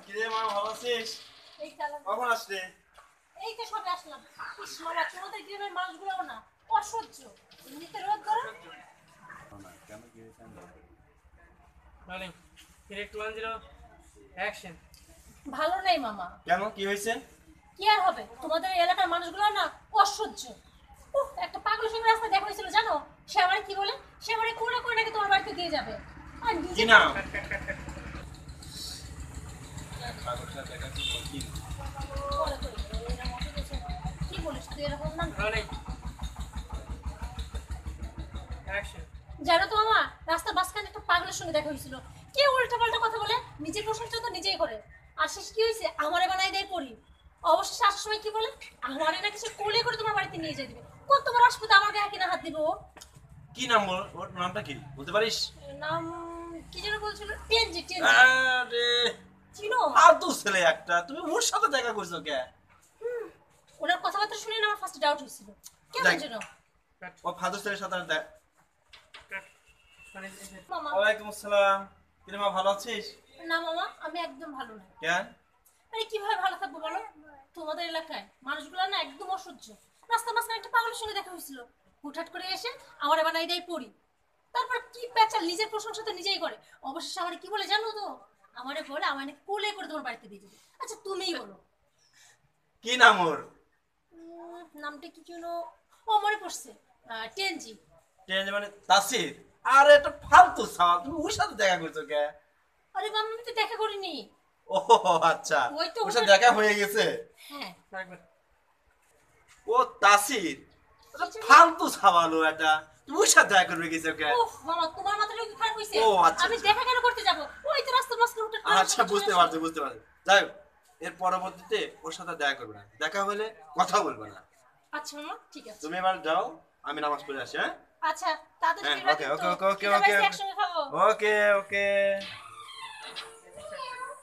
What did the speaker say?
কিরে মা ভালো আছিস? এই চালা কখন আসলে? এই তো সবে আসলাম। ইস মামা তোমাদের গ্রামের মানুষগুলো না অসহ্য। এমনিতে রোদ গরম। না কেন কি হয়েছে আমি বলবো। Rolling 3 2 1 0 action. ভালো নেই মামা। কেন কি হয়েছে? কি আর হবে? তোমাদের এই এলাকার মানুষগুলো না অসহ্য। একটা পাগলের সঙ্গে রাস্তা দেখা হয়েছিল জানো? সে আমারে কি বলে? সে আমারে কোলে করে নাকি তোমার বাড়িতে দিয়ে যাবে। আর কি নিজে নাম? পাগলটা দেখা কি বলছিস? বলে কই এরা মতো বলছে। কি বলিস তুই এরকম না? Rolling action. জানো তো মামা রাস্তার মাঝখানে একটা পাগলের সঙ্গে দেখা হয়েছিল। কে উল্টাপাল্টা কথা বলে নিজের প্রশংসা তো নিজেই করে। আর শেষ কি হয়েছে আমারে বানাই দেয় পড়ি। অবশেষে আসার সময় কি বলে আমারে নাকি সে কোলে করে তোমার বাড়িতে নিয়ে যাবে। কত বড় আসবে আমার গায়ে কিনা হাত দিব ও। কি নাম ওর নামটা কি বলতে পারিস? নাম কি যেন বলছিল টেনজি টেনজি আরে চিনো? ফালতু ছেলে একটা, তুমি ওর সাথে দেখা করছো কে? ওনার কথাবার্তা শুনে না আমার ফার্স্ট ডাউট হয়েছিল কেমন দেখ। যেন ও ফালতু ছেলের সাথে মামা। ওয়ালাইকুম আসসালাম। কিরে মা ভালো আছিস? না মামা আমি একদম ভালো না। কেন? আরে কিভাবে ভালো থাকবো বলো? তোমাদের এলাকায় মানুষগুলো না একদম অসহ্য। রাস্তার মাঝখানে একটা পাগলের সঙ্গে দেখা হয়েছিল। হুটহাট করে এসে আমার বানাই দেয় পড়ি। তারপর কি পেঁচাল নিজের প্রশংসা তো নিজেই করে। অবশেষে আমারে কি বলে জানো তো? আমারে বলে আমায় নাকি কোলে করে তোমার বাড়িতে দিয়ে যাবে। আচ্ছা তুমিই বলো কি নাম ওর? নামটা কি যেন? ও মনে পড়ছে টেনজি। ট্রেনে মানে তাসির। আরে এটা ফালতু ছাওয়া, তুমি ওর সাথে দেখা করছো কে? আরে বাবা আমি তো দেখা করিনি। ও আচ্ছা, ওই তো ওর সাথে দেখা হয়ে গেছে। হ্যাঁ একবার ও তাসির এটা ফালতু ছাওয়ালো এটা, তুমি ওর সাথে দেখা করবে গেছো কে? উফ মামা তোমার মাথাটা কি খারাপ হইছে? ও, আচ্ছা, আমি আচ্ছা। দেখা কেন করতে যাব? ওই তো রাস্তার মাঝখানে হুটহাট করে আচ্ছা বুঝতে পারছি বুঝতে পারছি। যাই হোক, এর পরবর্তীতে ওর সাথে দেখা করবে না, দেখা হলে কথা বলবে না। আচ্ছা মামা ঠিক আছে। তুমি এবার যাও, আমি নামাজ পড়ে আসি। হ্যাঁ আচ্ছা তাড়াতাড়ি হ্যাঁ, ফিরবা ওকে, কিন্তু। ওকে, ওকে, খিদে ওকে, পাইছে, ওকে। একসঙ্গে খাবো। ওকে ওকে।